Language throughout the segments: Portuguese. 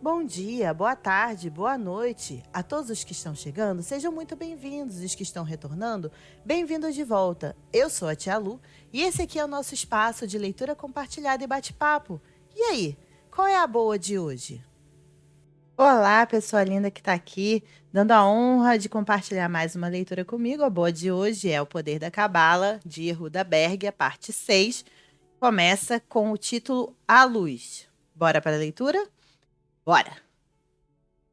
Bom dia, boa tarde, boa noite. A todos os que estão chegando, sejam muito bem-vindos. E os que estão retornando, bem-vindos de volta. Eu sou a Tia Lu e esse aqui é o nosso espaço de leitura compartilhada e bate-papo. E aí, qual é a boa de hoje? Olá, pessoa linda que está aqui, dando a honra de compartilhar mais uma leitura comigo. A boa de hoje é O Poder da Cabala, de Yehuda Berg, a parte 6. Começa com o título A Luz. Bora para a leitura? Bora!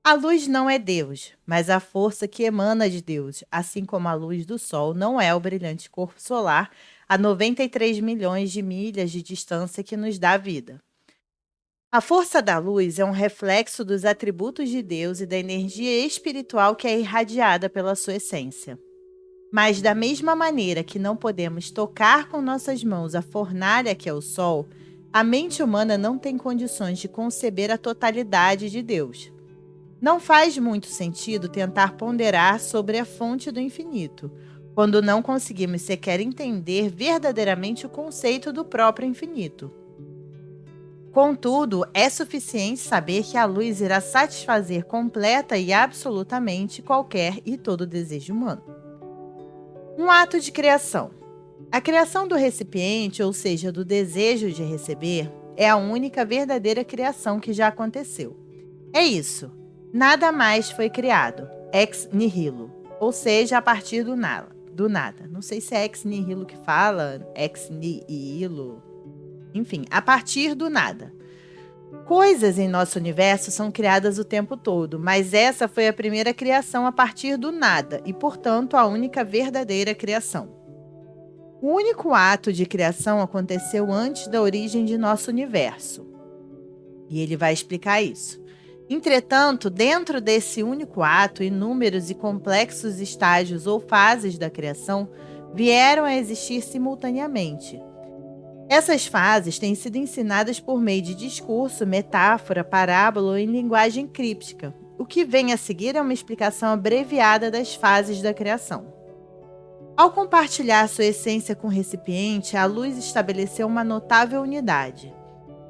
A luz não é Deus, mas a força que emana de Deus, assim como a luz do Sol não é o brilhante corpo solar a 93 milhões de milhas de distância que nos dá vida. A força da luz é um reflexo dos atributos de Deus e da energia espiritual que é irradiada pela sua essência. Mas da mesma maneira que não podemos tocar com nossas mãos a fornalha que é o Sol, a mente humana não tem condições de conceber a totalidade de Deus. Não faz muito sentido tentar ponderar sobre a fonte do infinito, quando não conseguimos sequer entender verdadeiramente o conceito do próprio infinito. Contudo, é suficiente saber que a luz irá satisfazer completa e absolutamente qualquer e todo desejo humano. Um ato de criação. A criação do recipiente, ou seja, do desejo de receber, é a única verdadeira criação que já aconteceu. É isso. Nada mais foi criado, ex nihilo, ou seja, a partir do nada. Não sei se é ex nihilo que fala, ex nihilo, enfim, a partir do nada. Coisas em nosso universo são criadas o tempo todo, mas essa foi a primeira criação a partir do nada e, portanto, a única verdadeira criação. O único ato de criação aconteceu antes da origem de nosso universo. E ele vai explicar isso. Entretanto, dentro desse único ato, inúmeros e complexos estágios ou fases da criação vieram a existir simultaneamente. Essas fases têm sido ensinadas por meio de discurso, metáfora, parábola ou em linguagem críptica. O que vem a seguir é uma explicação abreviada das fases da criação. Ao compartilhar sua essência com o recipiente, a luz estabeleceu uma notável unidade.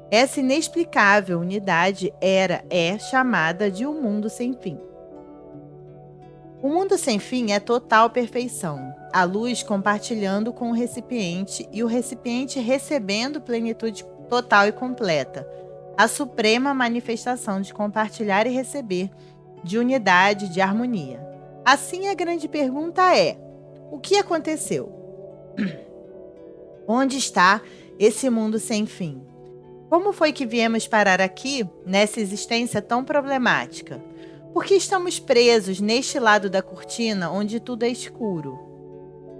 Essa inexplicável unidade é chamada de um mundo sem fim. O mundo sem fim é total perfeição, a luz compartilhando com o recipiente e o recipiente recebendo plenitude total e completa, a suprema manifestação de compartilhar e receber, de unidade, de harmonia. Assim, a grande pergunta é: o que aconteceu? Onde está esse mundo sem fim? Como foi que viemos parar aqui, nessa existência tão problemática? Por que estamos presos neste lado da cortina onde tudo é escuro?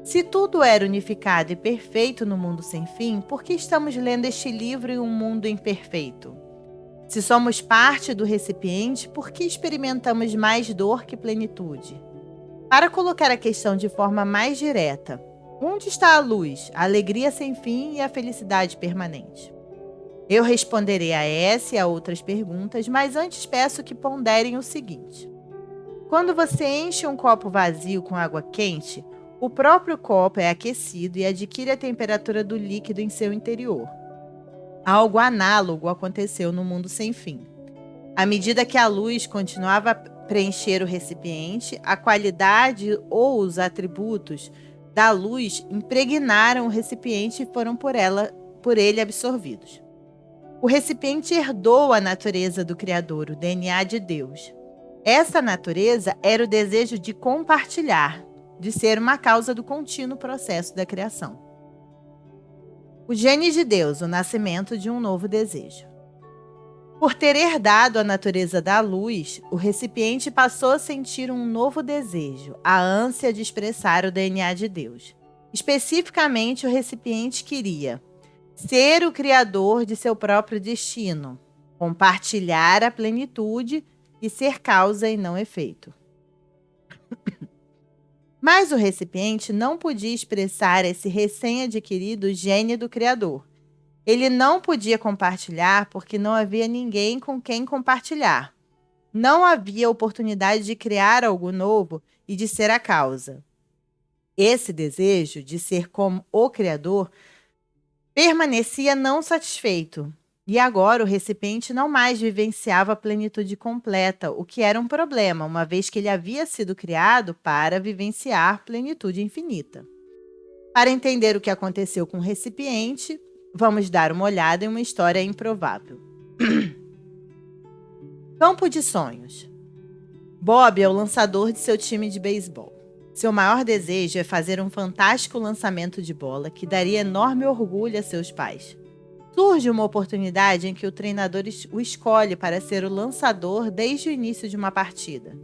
Se tudo era unificado e perfeito no mundo sem fim, por que estamos lendo este livro em um mundo imperfeito? Se somos parte do recipiente, por que experimentamos mais dor que plenitude? Para colocar a questão de forma mais direta, onde está a luz, a alegria sem fim e a felicidade permanente? Eu responderei a essa e a outras perguntas, mas antes peço que ponderem o seguinte. Quando você enche um copo vazio com água quente, o próprio copo é aquecido e adquire a temperatura do líquido em seu interior. Algo análogo aconteceu no mundo sem fim. À medida que a luz continuava a preencher o recipiente, a qualidade ou os atributos da luz impregnaram o recipiente e foram por ele absorvidos. O recipiente herdou a natureza do Criador, o DNA de Deus. Essa natureza era o desejo de compartilhar, de ser uma causa do contínuo processo da criação. O gene de Deus, o nascimento de um novo desejo. Por ter herdado a natureza da luz, o recipiente passou a sentir um novo desejo, a ânsia de expressar o DNA de Deus. Especificamente, o recipiente queria ser o criador de seu próprio destino, compartilhar a plenitude e ser causa e não efeito. Mas o recipiente não podia expressar esse recém-adquirido gene do criador. Ele não podia compartilhar porque não havia ninguém com quem compartilhar. Não havia oportunidade de criar algo novo e de ser a causa. Esse desejo de ser como o criador permanecia não satisfeito, E agora o recipiente não mais vivenciava a plenitude completa, o que era um problema, uma vez que ele havia sido criado para vivenciar plenitude infinita. Para entender o que aconteceu com o recipiente, vamos dar uma olhada em uma história improvável. Campo de sonhos. Bob é o lançador de seu time de beisebol. Seu maior desejo é fazer um fantástico lançamento de bola que daria enorme orgulho a seus pais. Surge uma oportunidade em que o treinador o escolhe para ser o lançador desde o início de uma partida.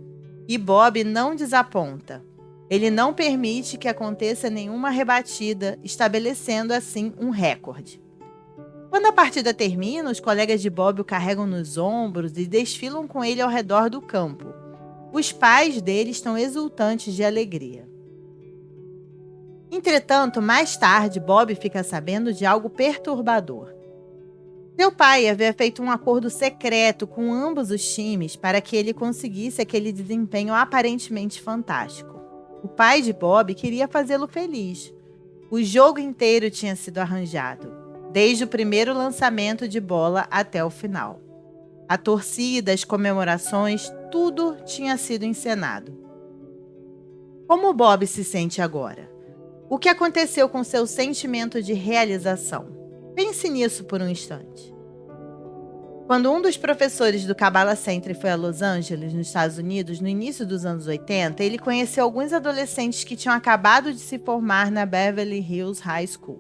E Bob não desaponta. Ele não permite que aconteça nenhuma rebatida, estabelecendo assim um recorde. Quando a partida termina, os colegas de Bob o carregam nos ombros e desfilam com ele ao redor do campo. Os pais dele estão exultantes de alegria. Entretanto, mais tarde, Bob fica sabendo de algo perturbador. Seu pai havia feito um acordo secreto com ambos os times para que ele conseguisse aquele desempenho aparentemente fantástico. O pai de Bob queria fazê-lo feliz. O jogo inteiro tinha sido arranjado, desde o primeiro lançamento de bola até o final. A torcida, as comemorações, tudo tinha sido encenado. Como Bob se sente agora? O que aconteceu com seu sentimento de realização? Pense nisso por um instante. Quando um dos professores do Kabbalah Center foi a Los Angeles, nos Estados Unidos, no início dos anos 80, ele conheceu alguns adolescentes que tinham acabado de se formar na Beverly Hills High School.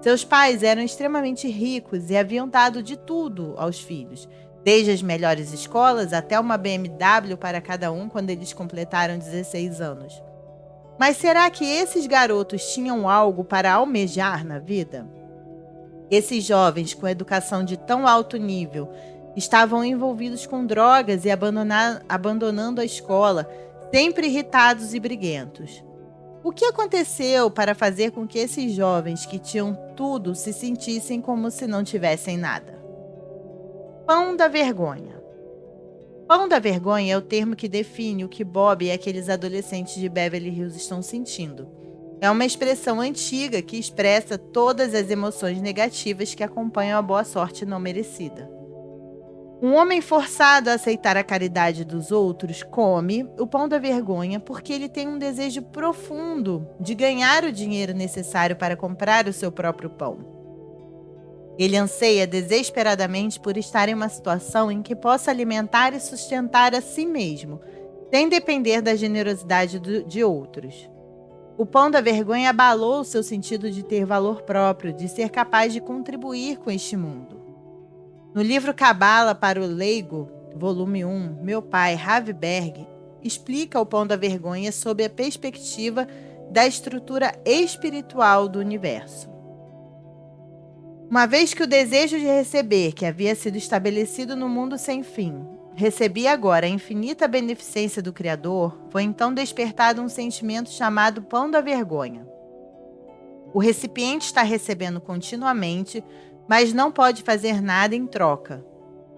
Seus pais eram extremamente ricos e haviam dado de tudo aos filhos, desde as melhores escolas até uma BMW para cada um quando eles completaram 16 anos. Mas será que esses garotos tinham algo para almejar na vida? Esses jovens, com educação de tão alto nível, estavam envolvidos com drogas e abandonando a escola, sempre irritados e briguentos. O que aconteceu para fazer com que esses jovens que tinham tudo se sentissem como se não tivessem nada? Pão da vergonha. Pão da vergonha é o termo que define o que Bob e aqueles adolescentes de Beverly Hills estão sentindo. É uma expressão antiga que expressa todas as emoções negativas que acompanham a boa sorte não merecida. Um homem forçado a aceitar a caridade dos outros come o pão da vergonha porque ele tem um desejo profundo de ganhar o dinheiro necessário para comprar o seu próprio pão. Ele anseia desesperadamente por estar em uma situação em que possa alimentar e sustentar a si mesmo, sem depender da generosidade de outros. O pão da vergonha abalou o seu sentido de ter valor próprio, de ser capaz de contribuir com este mundo. No livro Cabala para o Leigo, volume 1, meu pai, Ravi Berg, explica o pão da vergonha sob a perspectiva da estrutura espiritual do universo. Uma vez que o desejo de receber, que havia sido estabelecido no mundo sem fim, recebia agora a infinita beneficência do Criador, foi então despertado um sentimento chamado pão da vergonha. O recipiente está recebendo continuamente, mas não pode fazer nada em troca.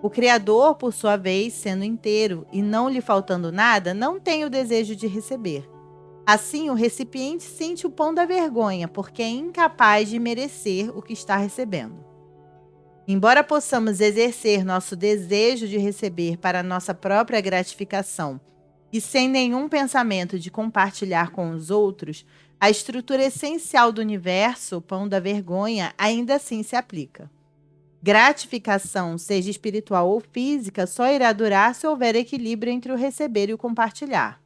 O Criador, por sua vez, sendo inteiro e não lhe faltando nada, não tem o desejo de receber. Assim, o recipiente sente o pão da vergonha, porque é incapaz de merecer o que está recebendo. Embora possamos exercer nosso desejo de receber para nossa própria gratificação e sem nenhum pensamento de compartilhar com os outros, a estrutura essencial do universo, o pão da vergonha, ainda assim se aplica. Gratificação, seja espiritual ou física, só irá durar se houver equilíbrio entre o receber e o compartilhar.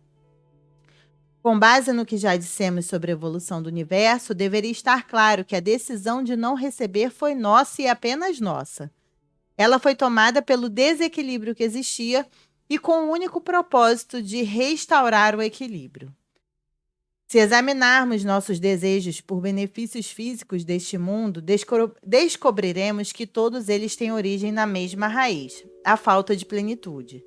Com base no que já dissemos sobre a evolução do universo, deveria estar claro que a decisão de não receber foi nossa e apenas nossa. Ela foi tomada pelo desequilíbrio que existia e com o único propósito de restaurar o equilíbrio. Se examinarmos nossos desejos por benefícios físicos deste mundo, descobriremos que todos eles têm origem na mesma raiz, a falta de plenitude.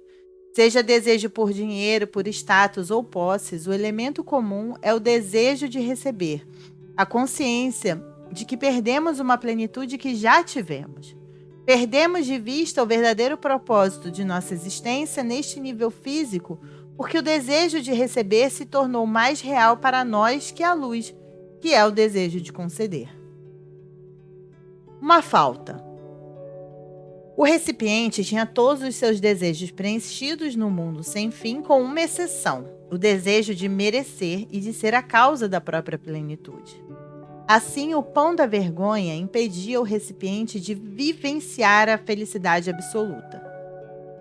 Seja desejo por dinheiro, por status ou posses, o elemento comum é o desejo de receber, a consciência de que perdemos uma plenitude que já tivemos. Perdemos de vista o verdadeiro propósito de nossa existência neste nível físico, porque o desejo de receber se tornou mais real para nós que a luz, que é o desejo de conceder. Uma falta. O recipiente tinha todos os seus desejos preenchidos no mundo sem fim, com uma exceção: o desejo de merecer e de ser a causa da própria plenitude. Assim, o pão da vergonha impedia o recipiente de vivenciar a felicidade absoluta.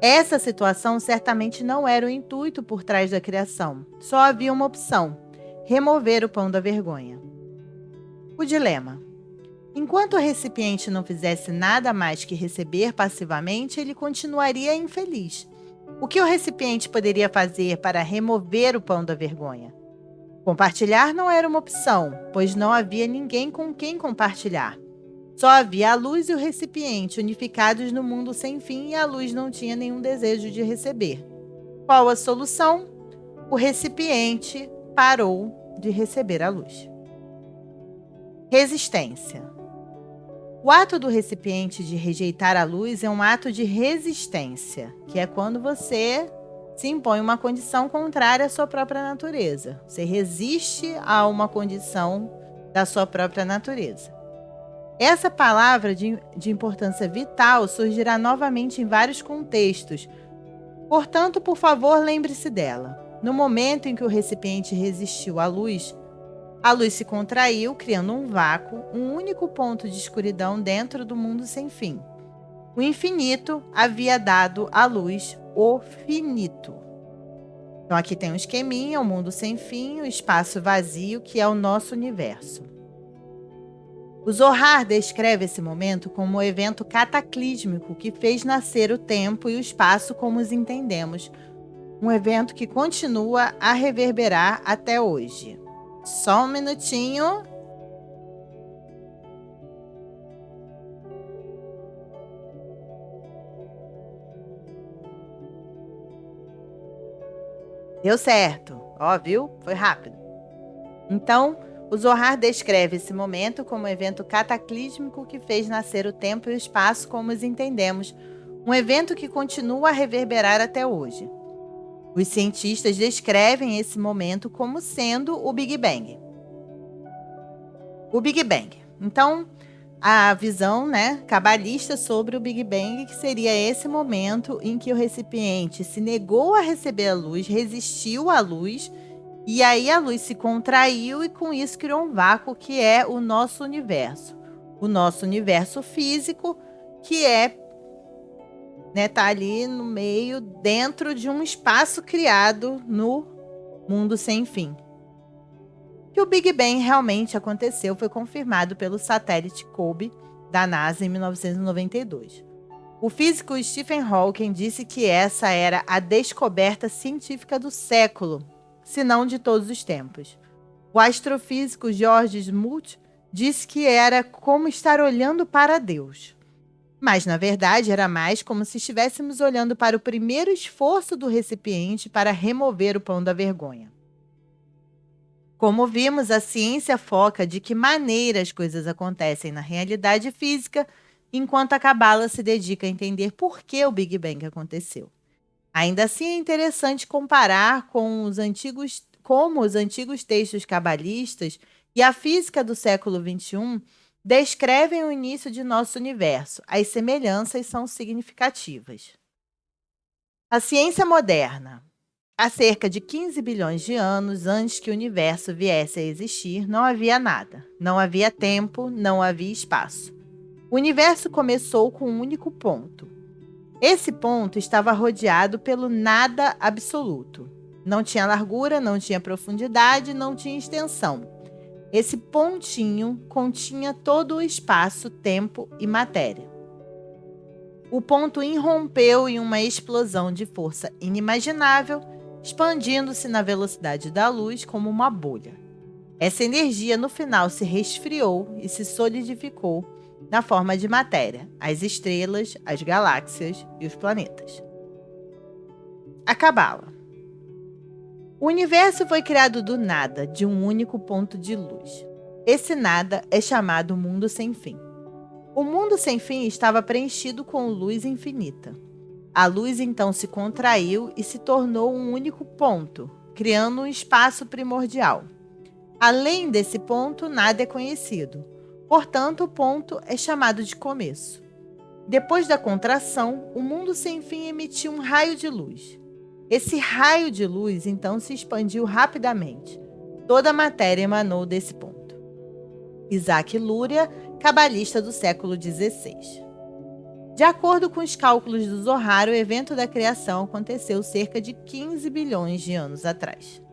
Essa situação certamente não era o intuito por trás da criação. Só havia uma opção: remover o pão da vergonha. O dilema: enquanto o recipiente não fizesse nada mais que receber passivamente, ele continuaria infeliz. O que o recipiente poderia fazer para remover o pão da vergonha? Compartilhar não era uma opção, pois não havia ninguém com quem compartilhar. Só havia a luz e o recipiente unificados no mundo sem fim, e a luz não tinha nenhum desejo de receber. Qual a solução? O recipiente parou de receber a luz. Resistência. O ato do recipiente de rejeitar a luz é um ato de resistência, que é quando você se impõe uma condição contrária à sua própria natureza. Você resiste a uma condição da sua própria natureza. Essa palavra de importância vital surgirá novamente em vários contextos. Portanto, por favor, lembre-se dela. No momento em que o recipiente resistiu à luz, a luz se contraiu, criando um vácuo, um único ponto de escuridão dentro do mundo sem fim. O infinito havia dado à luz o finito. Então aqui tem um esqueminha, o mundo sem fim, o espaço vazio, que é o nosso universo. O Zohar descreve esse momento como um evento cataclísmico que fez nascer o tempo e o espaço como os entendemos. Um evento que continua a reverberar até hoje. Só um minutinho. Deu certo. Ó, viu? Foi rápido. Então, o Zohar descreve esse momento como um evento cataclísmico que fez nascer o tempo e o espaço como os entendemos. Um evento que continua a reverberar até hoje. Os cientistas descrevem esse momento como sendo o Big Bang. O Big Bang. Então, a visão, cabalista sobre o Big Bang, que seria esse momento em que o recipiente se negou a receber a luz, resistiu à luz, e aí a luz se contraiu e com isso criou um vácuo que é o nosso universo. O nosso universo físico, que tá ali no meio, dentro de um espaço criado no mundo sem fim. Que o Big Bang realmente aconteceu foi confirmado pelo satélite COBE da NASA em 1992. O físico Stephen Hawking disse que essa era a descoberta científica do século, se não de todos os tempos. O astrofísico George Smoot disse que era como estar olhando para Deus. Mas, na verdade, era mais como se estivéssemos olhando para o primeiro esforço do recipiente para remover o pão da vergonha. Como vimos, a ciência foca de que maneira as coisas acontecem na realidade física, enquanto a Cabala se dedica a entender por que o Big Bang aconteceu. Ainda assim, é interessante comparar como os antigos textos cabalistas e a física do século XXI descrevem o início de nosso universo. As semelhanças são significativas. A ciência moderna. Há cerca de 15 bilhões de anos antes que o universo viesse a existir, não havia nada. Não havia tempo, não havia espaço. O universo começou com um único ponto. Esse ponto estava rodeado pelo nada absoluto. Não tinha largura, não tinha profundidade, não tinha extensão. Esse pontinho continha todo o espaço, tempo e matéria. O ponto irrompeu em uma explosão de força inimaginável, expandindo-se na velocidade da luz como uma bolha. Essa energia, no final, se resfriou e se solidificou na forma de matéria, as estrelas, as galáxias e os planetas. A Cabala. O universo foi criado do nada, de um único ponto de luz. Esse nada é chamado mundo sem fim. O mundo sem fim estava preenchido com luz infinita. A luz então se contraiu e se tornou um único ponto, criando um espaço primordial. Além desse ponto, nada é conhecido. Portanto, o ponto é chamado de começo. Depois da contração, o mundo sem fim emitiu um raio de luz. Esse raio de luz, então, se expandiu rapidamente. Toda a matéria emanou desse ponto. Isaac Luria, cabalista do século XVI. De acordo com os cálculos do Zohar, o evento da criação aconteceu cerca de 15 bilhões de anos atrás.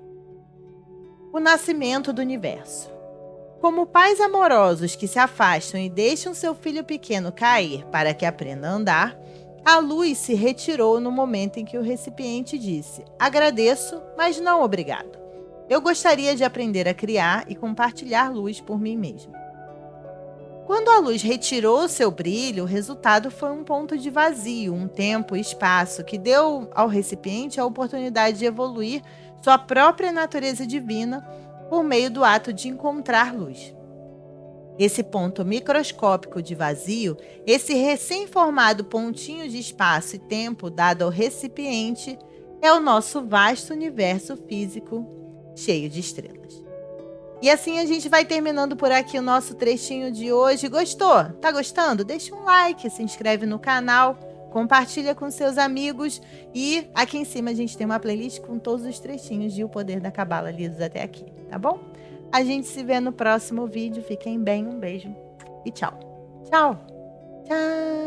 O nascimento do universo. Como pais amorosos que se afastam e deixam seu filho pequeno cair para que aprenda a andar, a luz se retirou no momento em que o recipiente disse: "Agradeço, mas não obrigado. Eu gostaria de aprender a criar e compartilhar luz por mim mesmo." Quando a luz retirou seu brilho, o resultado foi um ponto de vazio, um tempo e espaço que deu ao recipiente a oportunidade de evoluir sua própria natureza divina por meio do ato de encontrar luz. Esse ponto microscópico de vazio, esse recém-formado pontinho de espaço e tempo dado ao recipiente, é o nosso vasto universo físico cheio de estrelas. E assim a gente vai terminando por aqui o nosso trechinho de hoje. Gostou? Tá gostando? Deixa um like, se inscreve no canal, compartilha com seus amigos e aqui em cima a gente tem uma playlist com todos os trechinhos de O Poder da Cabala lidos até aqui, tá bom? A gente se vê no próximo vídeo. Fiquem bem, um beijo e tchau. Tchau. Tchau.